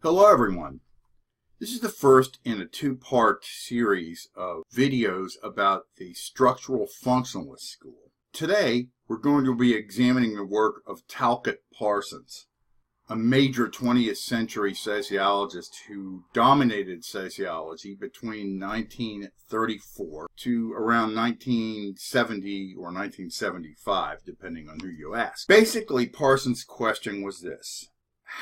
Hello everyone. This is the first in a two-part series of videos about the structural functionalist school. Today we're going to be examining the work of Talcott Parsons, a major 20th century sociologist who dominated sociology between 1934 to around 1970 or 1975, depending on who you ask. Basically, Parsons' question was this: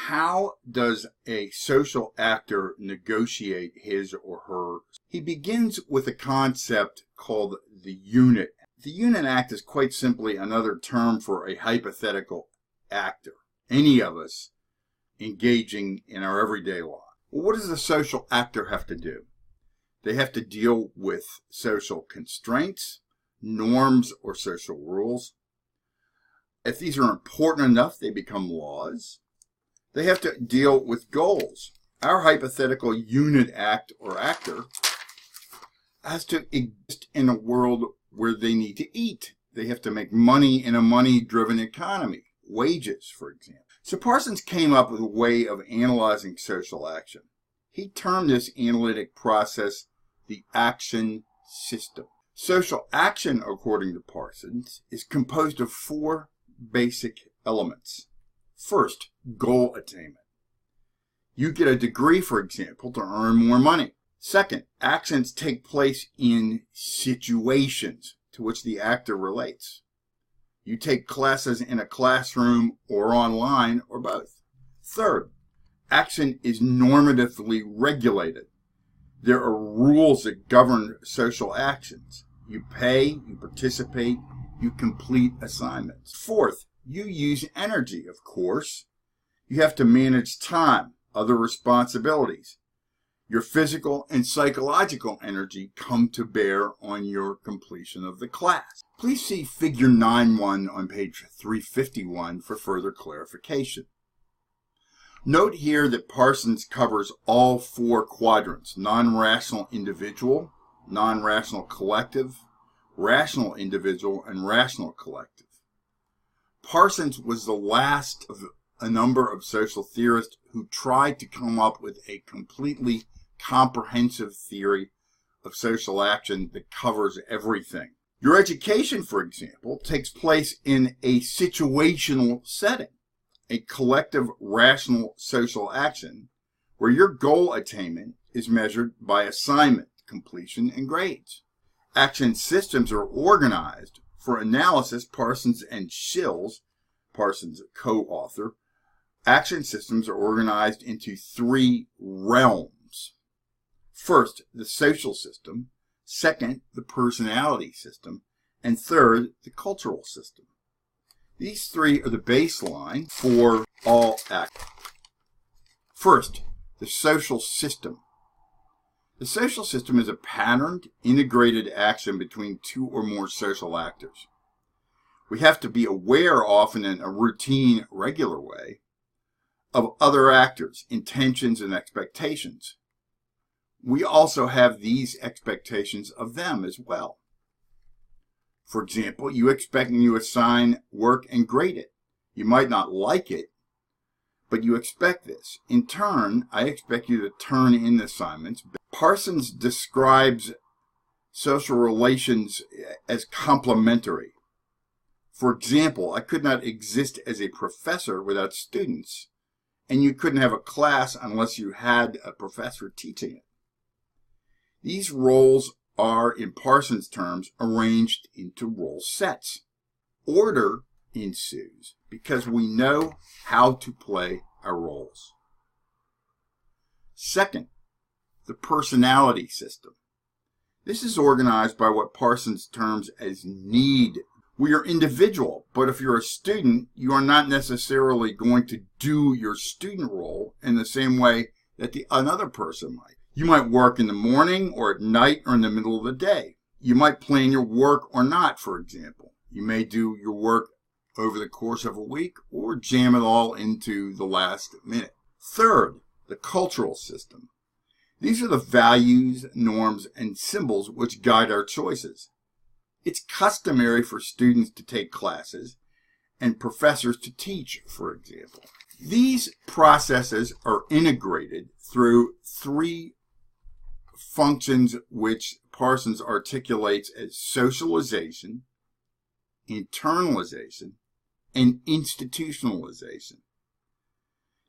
how does a social actor negotiate his or her? He begins with a concept called the unit. The unit act is quite simply another term for a hypothetical actor, any of us engaging in our everyday life. Well, what does a social actor have to do? They have to deal with social constraints, norms, or social rules. If these are important enough, they become laws. They have to deal with goals. Our hypothetical unit act or actor has to exist in a world where they need to eat. They have to make money in a money-driven economy, wages, for example. So Parsons came up with a way of analyzing social action. He termed this analytic process the action system. Social action, according to Parsons, is composed of four basic elements. First, goal attainment. You get a degree, for example, to earn more money. Second, actions take place in situations to which the actor relates. You take classes in a classroom or online or both. Third, action is normatively regulated. There are rules that govern social actions. You pay, you participate, you complete assignments. Fourth, you use energy, of course. You have to manage time, other responsibilities. Your physical and psychological energy come to bear on your completion of the class. Please see Figure 9.1 on page 351 for further clarification. Note here that Parsons covers all four quadrants: non-rational individual, non-rational collective, rational individual, and rational collective. Parsons was the last of a number of social theorists who tried to come up with a completely comprehensive theory of social action that covers everything. Your education, for example, takes place in a situational setting, a collective rational social action where your goal attainment is measured by assignment, completion, and grades. Action systems are organized for analysis. Parsons and Schills, Parsons' co-author, action systems are organized into three realms. First, the social system. Second, the personality system. And third, the cultural system. These three are the baseline for all action. First, the social system. The social system is a patterned, integrated action between two or more social actors. We have to be aware, often in a routine, regular way, of other actors, intentions, and expectations. We also have these expectations of them as well. For example, you expect me to assign work and grade it. You might not like it, but you expect this. In turn, I expect you to turn in assignments. Parsons describes social relations as complementary. For example, I could not exist as a professor without students, and you couldn't have a class unless you had a professor teaching it. These roles are, in Parsons' terms, arranged into role sets. Order ensues because we know how to play our roles. Second, the personality system. This is organized by what Parsons terms as need. We are individual, but if you're a student, you are not necessarily going to do your student role in the same way that another person might. You might work in the morning or at night or in the middle of the day. You might plan your work or not, for example. You may do your work over the course of a week or jam it all into the last minute. Third, the cultural system. These are the values, norms, and symbols which guide our choices. It's customary for students to take classes and professors to teach, for example. These processes are integrated through three functions which Parsons articulates as socialization, internalization, and institutionalization.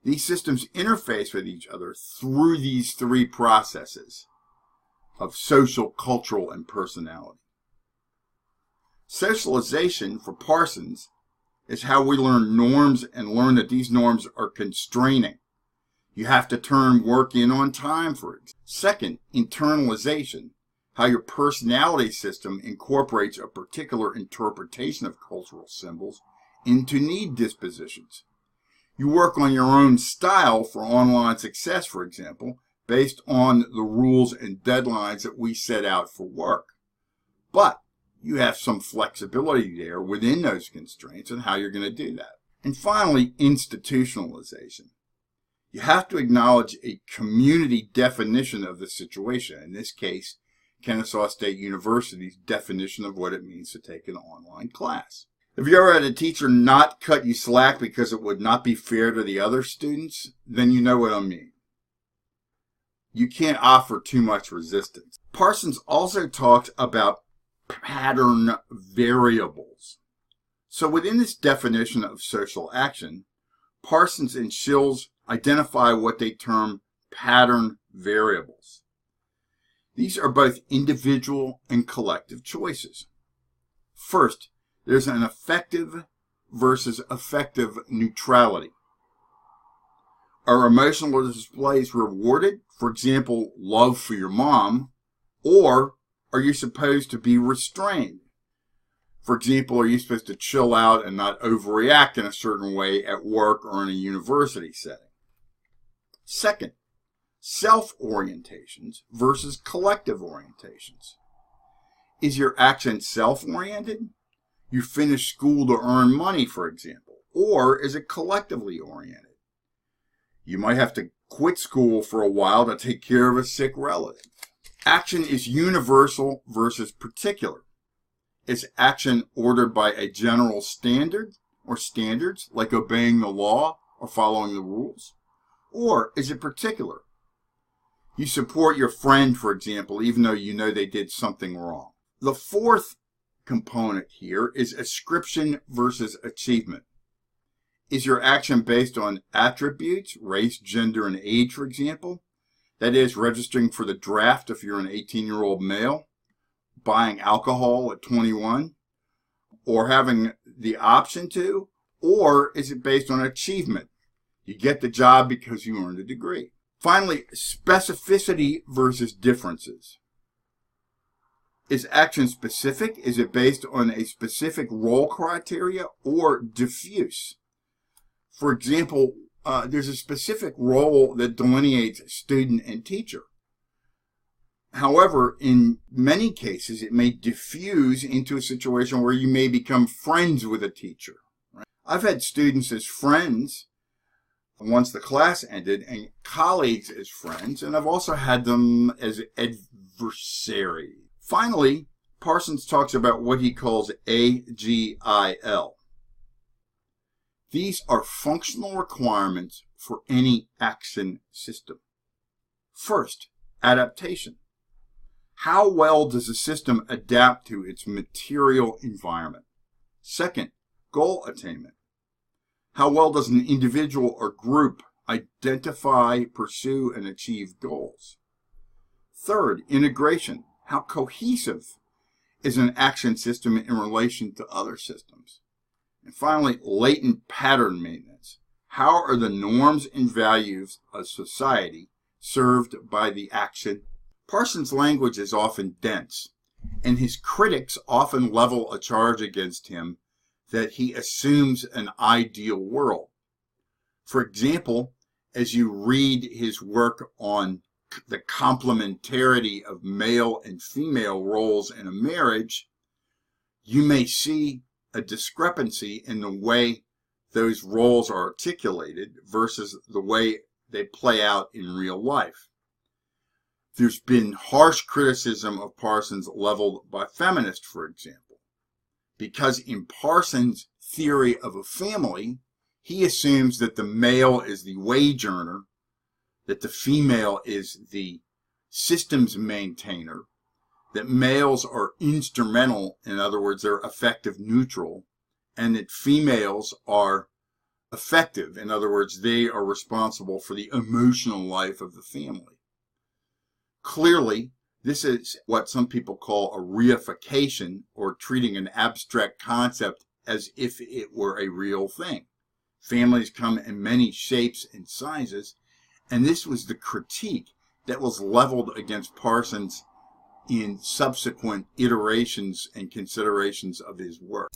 These systems interface with each other through these three processes of social, cultural, and personality. Socialization, for Parsons, is how we learn norms and learn that these norms are constraining. You have to turn work in on time, for example. Second, internalization, how your personality system incorporates a particular interpretation of cultural symbols into need dispositions. You work on your own style for online success, for example, based on the rules and deadlines that we set out for work. But you have some flexibility there within those constraints and how you're going to do that. And finally, institutionalization. You have to acknowledge a community definition of the situation. In this case, Kennesaw State University's definition of what it means to take an online class. Have you ever had a teacher not cut you slack because it would not be fair to the other students? Then you know what I mean. You can't offer too much resistance. Parsons also talks about pattern variables. So within this definition of social action, Parsons and Schills identify what they term pattern variables. These are both individual and collective choices. First, there's an effective versus affective neutrality. Are emotional displays rewarded? For example, love for your mom, or are you supposed to be restrained? For example, are you supposed to chill out and not overreact in a certain way at work or in a university setting? Second, self-orientations versus collective orientations. Is your action self-oriented? You finish school to earn money, for example, or is it collectively oriented? You might have to quit school for a while to take care of a sick relative. Action is universal versus particular. Is action ordered by a general standard or standards, like obeying the law or following the rules? Or is it particular? You support your friend, for example, even though you know they did something wrong. The fourth component here is ascription versus achievement. Is your action based on attributes, race, gender, and age, for example? That is, registering for the draft if you're an 18-year-old male, buying alcohol at 21, or having the option to? Or is it based on achievement? You get the job because you earned a degree. Finally, specificity versus differences. Is action specific? Is it based on a specific role criteria or diffuse? For example, there's a specific role that delineates student and teacher. However, in many cases, it may diffuse into a situation where you may become friends with a teacher. Right? I've had students as friends once the class ended, and colleagues as friends, and I've also had them as adversaries. Finally, Parsons talks about what he calls AGIL. These are functional requirements for any action system. First, adaptation. How well does a system adapt to its material environment? Second, goal attainment. How well does an individual or group identify, pursue, and achieve goals? Third, integration. How cohesive is an action system in relation to other systems? And finally, latent pattern maintenance. How are the norms and values of society served by the action? Parsons' language is often dense, and his critics often level a charge against him that he assumes an ideal world. For example, as you read his work on the complementarity of male and female roles in a marriage, you may see a discrepancy in the way those roles are articulated versus the way they play out in real life. There's been harsh criticism of Parsons leveled by feminists, for example, because in Parsons' theory of a family, he assumes that the male is the wage earner, that the female is the systems maintainer, that males are instrumental, in other words, they're affective neutral, and that females are affective, in other words, they are responsible for the emotional life of the family. Clearly, this is what some people call a reification, or treating an abstract concept as if it were a real thing. Families come in many shapes and sizes, and this was the critique that was leveled against Parsons in subsequent iterations and considerations of his work.